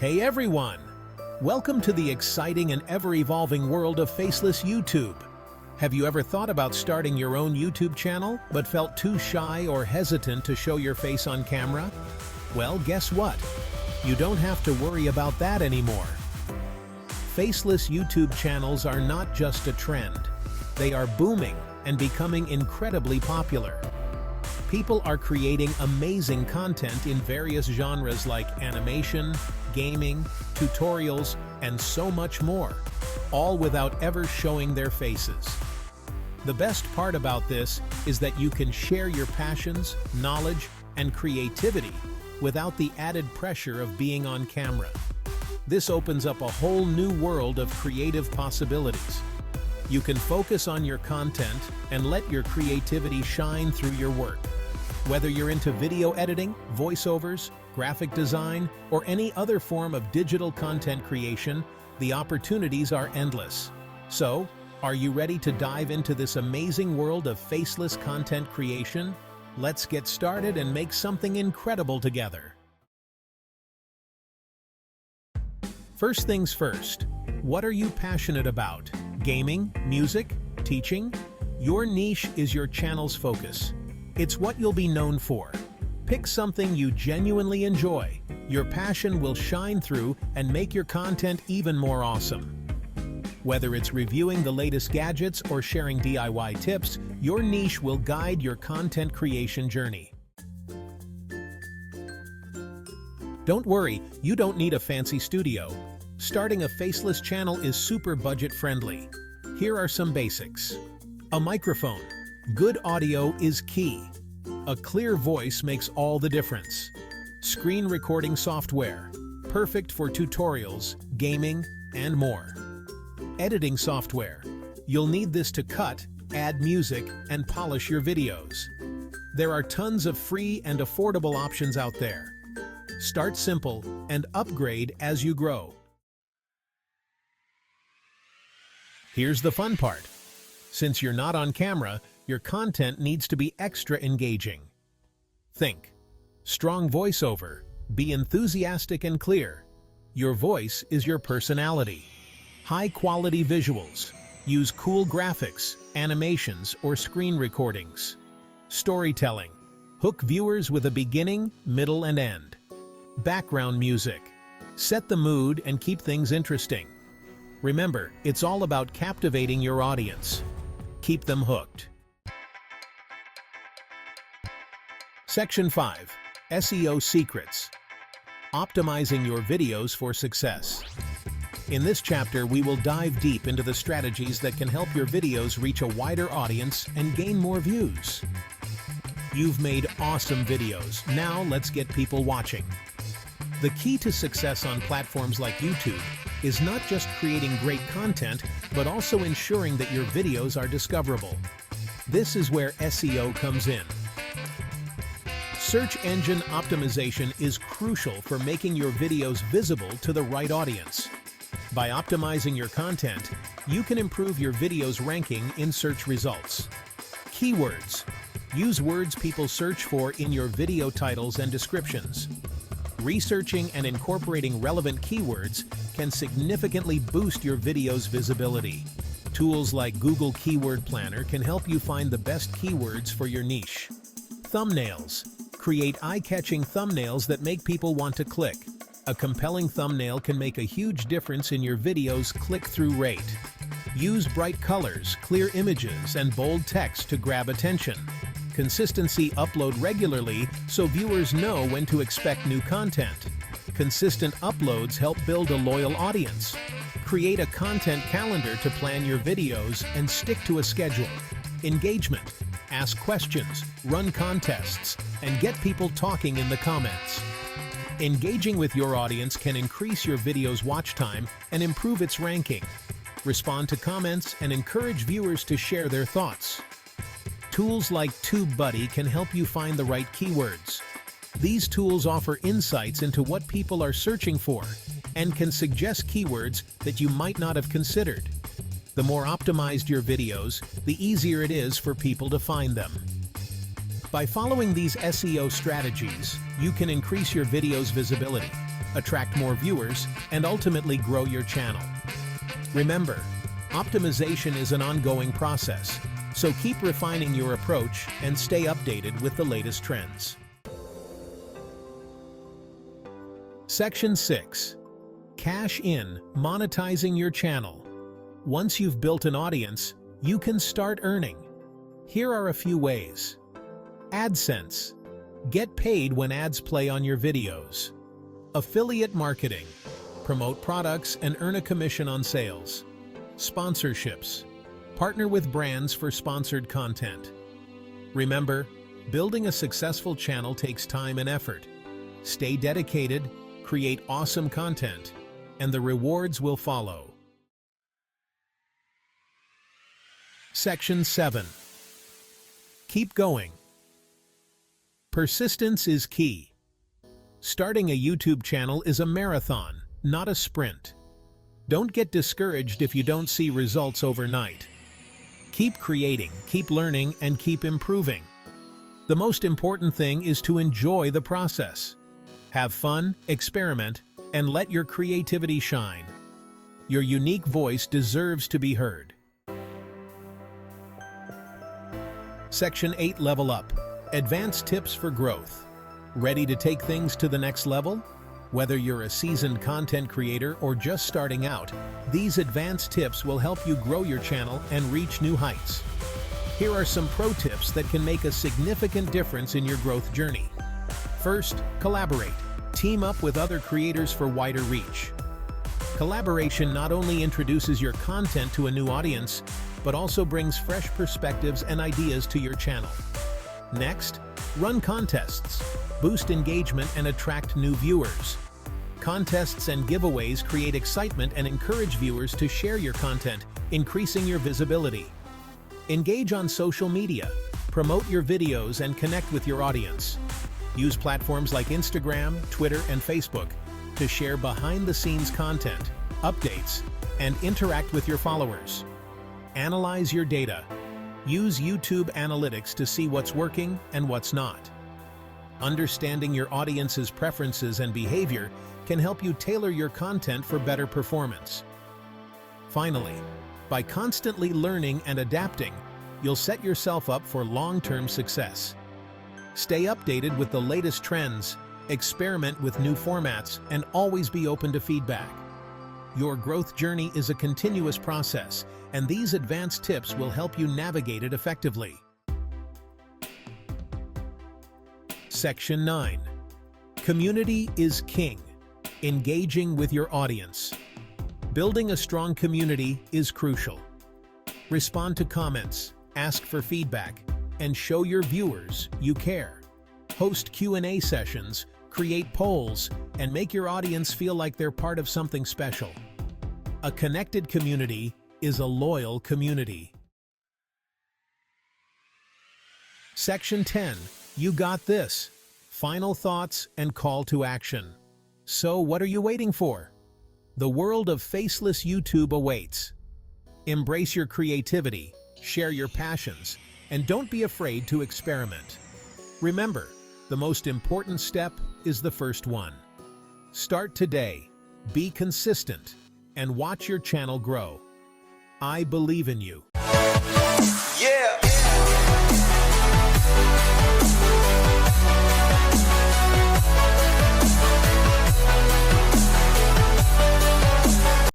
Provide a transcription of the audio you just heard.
Hey everyone! Welcome to the exciting and ever-evolving world of Faceless YouTube. Have you ever thought about starting your own YouTube channel, but felt too shy or hesitant to show your face on camera? Well, guess what? You don't have to worry about that anymore. Faceless YouTube channels are not just a trend. They are booming and becoming incredibly popular. People are creating amazing content in various genres like animation, gaming, tutorials, and so much more, all without ever showing their faces. The best part about this is that you can share your passions, knowledge, and creativity without the added pressure of being on camera. This opens up a whole new world of creative possibilities. You can focus on your content and let your creativity shine through your work. Whether you're into video editing, voiceovers, graphic design, or any other form of digital content creation, the opportunities are endless. So, are you ready to dive into this amazing world of faceless content creation? Let's get started and make something incredible together. First things first, what are you passionate about? Gaming, music, teaching? Your niche is your channel's focus. It's what you'll be known for. Pick something you genuinely enjoy. Your passion will shine through and make your content even more awesome. Whether it's reviewing the latest gadgets or sharing DIY tips, your niche will guide your content creation journey. Don't worry, you don't need a fancy studio. Starting a faceless channel is super budget-friendly. Here are some basics. A microphone. Good audio is key. A clear voice makes all the difference. Screen recording software. Perfect for tutorials, gaming, and more. Editing software. You'll need this to cut, add music, and polish your videos. There are tons of free and affordable options out there. Start simple and upgrade as you grow. Here's the fun part. Since you're not on camera, your content needs to be extra engaging. Think. Strong voiceover. Be enthusiastic and clear. Your voice is your personality. High-quality visuals. Use cool graphics, animations, or screen recordings. Storytelling. Hook viewers with a beginning, middle, and end. Background music. Set the mood and keep things interesting. Remember, it's all about captivating your audience. Keep them hooked. Section 5. SEO Secrets. Optimizing your videos for success. In this chapter, we will dive deep into the strategies that can help your videos reach a wider audience and gain more views. You've made awesome videos. Now let's get people watching. The key to success on platforms like YouTube is not just creating great content, but also ensuring that your videos are discoverable. This is where SEO comes in. Search engine optimization is crucial for making your videos visible to the right audience. By optimizing your content, you can improve your video's ranking in search results. Keywords. Use words people search for in your video titles and descriptions. Researching and incorporating relevant keywords can significantly boost your video's visibility. Tools like Google Keyword Planner can help you find the best keywords for your niche. Thumbnails. Create eye-catching thumbnails that make people want to click. A compelling thumbnail can make a huge difference in your video's click-through rate. Use bright colors, clear images, and bold text to grab attention. Consistency. Upload regularly so viewers know when to expect new content. Consistent uploads help build a loyal audience. Create a content calendar to plan your videos and stick to a schedule. Engagement. Ask questions, run contests, and get people talking in the comments. Engaging with your audience can increase your video's watch time and improve its ranking. Respond to comments and encourage viewers to share their thoughts. Tools like TubeBuddy can help you find the right keywords. These tools offer insights into what people are searching for and can suggest keywords that you might not have considered. The more optimized your videos, the easier it is for people to find them. By following these SEO strategies, you can increase your video's visibility, attract more viewers, and ultimately grow your channel. Remember, optimization is an ongoing process, so keep refining your approach and stay updated with the latest trends. Section 6. Cash in, monetizing your channel. Once you've built an audience, you can start earning. Here are a few ways. AdSense. Get paid when ads play on your videos. Affiliate marketing. Promote products and earn a commission on sales. Sponsorships. Partner with brands for sponsored content. Remember, building a successful channel takes time and effort. Stay dedicated, create awesome content, and the rewards will follow. Section 7. Keep going. Persistence is key. Starting a YouTube channel is a marathon, not a sprint. Don't get discouraged if you don't see results overnight. Keep creating, keep learning, and keep improving. The most important thing is to enjoy the process. Have fun, experiment, and let your creativity shine. Your unique voice deserves to be heard. Section 8. Level Up. Advanced tips for growth. Ready to take things to the next level? Whether you're a seasoned content creator or just starting out, these advanced tips will help you grow your channel and reach new heights. Here are some pro tips that can make a significant difference in your growth journey. First, collaborate. Team up with other creators for wider reach. Collaboration not only introduces your content to a new audience, but also brings fresh perspectives and ideas to your channel. Next, run contests. Boost engagement and attract new viewers. Contests and giveaways create excitement and encourage viewers to share your content, increasing your visibility. Engage on social media. Promote your videos and connect with your audience. Use platforms like Instagram, Twitter, and Facebook to share behind-the-scenes content, updates, and interact with your followers. Analyze your data. Use YouTube analytics to see what's working and what's not. Understanding your audience's preferences and behavior can help you tailor your content for better performance. Finally, by constantly learning and adapting, you'll set yourself up for long-term success. Stay updated with the latest trends, experiment with new formats, and always be open to feedback. Your growth journey is a continuous process, and these advanced tips will help you navigate it effectively. Section 9. Community is king. Engaging with your audience. Building a strong community is crucial. Respond to comments, ask for feedback, and show your viewers you care. Host Q&A sessions, create polls, and make your audience feel like they're part of something special. A connected community is a loyal community. Section 10. You got this. Final thoughts and call to action. So what are you waiting for? The world of faceless YouTube awaits. Embrace your creativity, share your passions, and don't be afraid to experiment. Remember, the most important step is the first one. Start today, be consistent, and watch your channel grow. I believe in you.